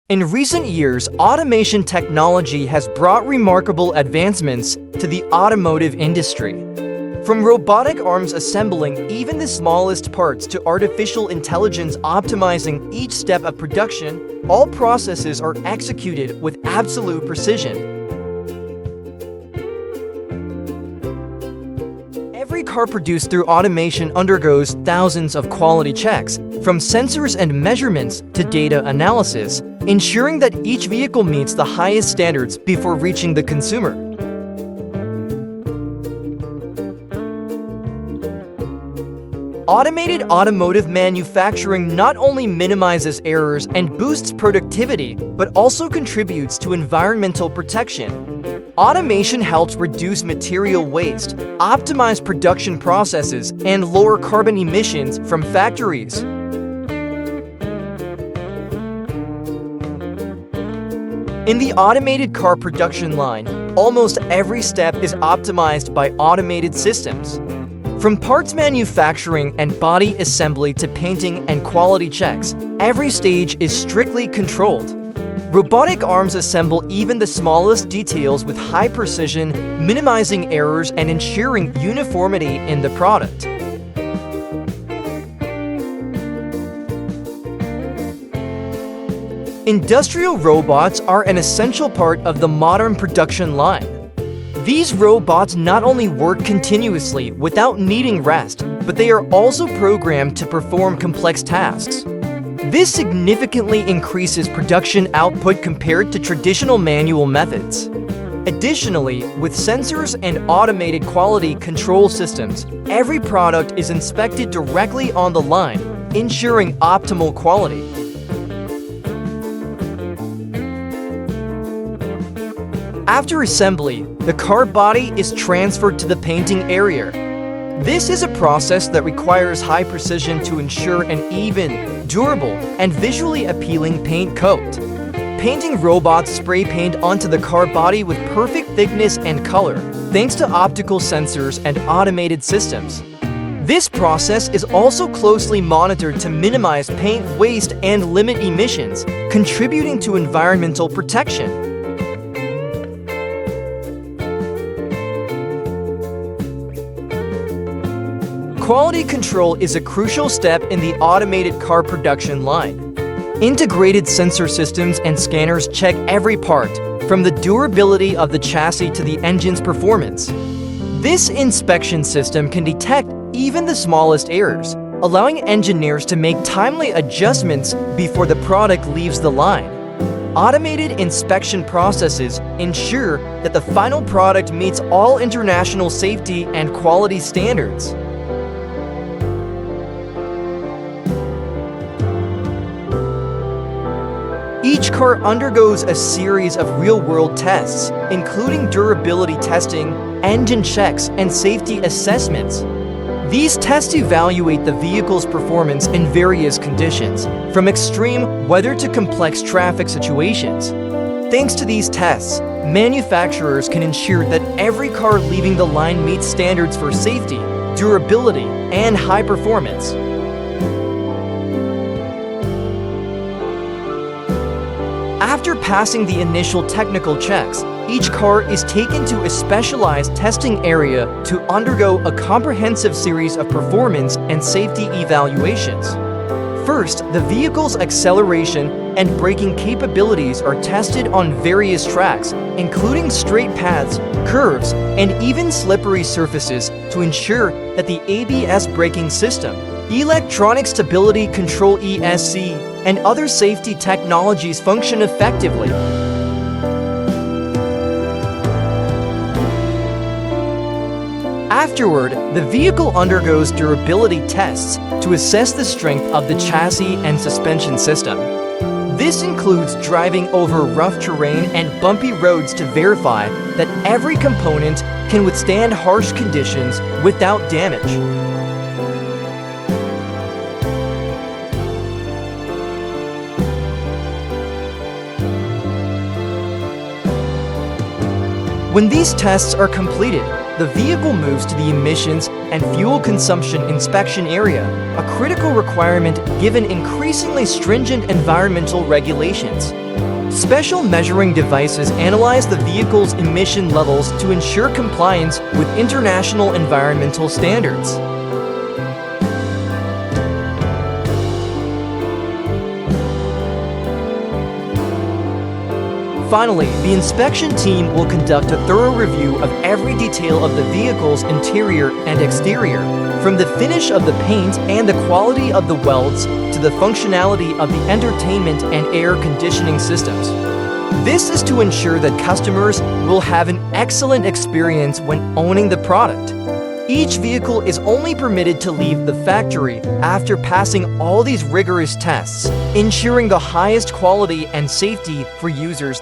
In recent years, automation technology has brought remarkable advancements to the automotive industry. From robotic arms assembling even the smallest parts to artificial intelligence optimizing each step of production, all processes are executed with absolute precision. Every car produced through automation undergoes thousands of quality checks, from sensors and measurements to data analysis, ensuring that each vehicle meets the highest standards before reaching the consumer. Automated automotive manufacturing not only minimizes errors and boosts productivity, but also contributes to environmental protection. Automation helps reduce material waste, optimize production processes, and lower carbon emissions from factories. In the automated car production line, almost every step is optimized by automated systems. From parts manufacturing and body assembly to painting and quality checks, every stage is strictly controlled. Robotic arms assemble even the smallest details with high precision, minimizing errors and ensuring uniformity in the product. Industrial robots are an essential part of the modern production line. These robots not only work continuously without needing rest, but they are also programmed to perform complex tasks. This significantly increases production output compared to traditional manual methods. Additionally, with sensors and automated quality control systems, every product is inspected directly on the line, ensuring optimal quality. After assembly, the car body is transferred to the painting area. This is a process that requires high precision to ensure an even, durable, and visually appealing paint coat. Painting robots spray paint onto the car body with perfect thickness and color, thanks to optical sensors and automated systems. This process is also closely monitored to minimize paint waste and limit emissions, contributing to environmental protection. Quality control is a crucial step in the automated car production line. Integrated sensor systems and scanners check every part, from the durability of the chassis to the engine's performance. This inspection system can detect even the smallest errors, allowing engineers to make timely adjustments before the product leaves the line. Automated inspection processes ensure that the final product meets all international safety and quality standards. Each car undergoes a series of real-world tests, including durability testing, engine checks, and safety assessments. These tests evaluate the vehicle's performance in various conditions, from extreme weather to complex traffic situations. Thanks to these tests, manufacturers can ensure that every car leaving the line meets standards for safety, durability, and high performance. After passing the initial technical checks, each car is taken to a specialized testing area to undergo a comprehensive series of performance and safety evaluations. First, the vehicle's acceleration and braking capabilities are tested on various tracks, including straight paths, curves, and even slippery surfaces to ensure that the ABS braking system, Electronic Stability Control (ESC), and other safety technologies function effectively. Afterward, the vehicle undergoes durability tests to assess the strength of the chassis and suspension system. This includes driving over rough terrain and bumpy roads to verify that every component can withstand harsh conditions without damage. When these tests are completed, the vehicle moves to the emissions and fuel consumption inspection area, a critical requirement given increasingly stringent environmental regulations. Special measuring devices analyze the vehicle's emission levels to ensure compliance with international environmental standards. Finally, the inspection team will conduct a thorough review of every detail of the vehicle's interior and exterior, from the finish of the paint and the quality of the welds to the functionality of the entertainment and air conditioning systems. This is to ensure that customers will have an excellent experience when owning the product. Each vehicle is only permitted to leave the factory after passing all these rigorous tests, ensuring the highest quality and safety for users.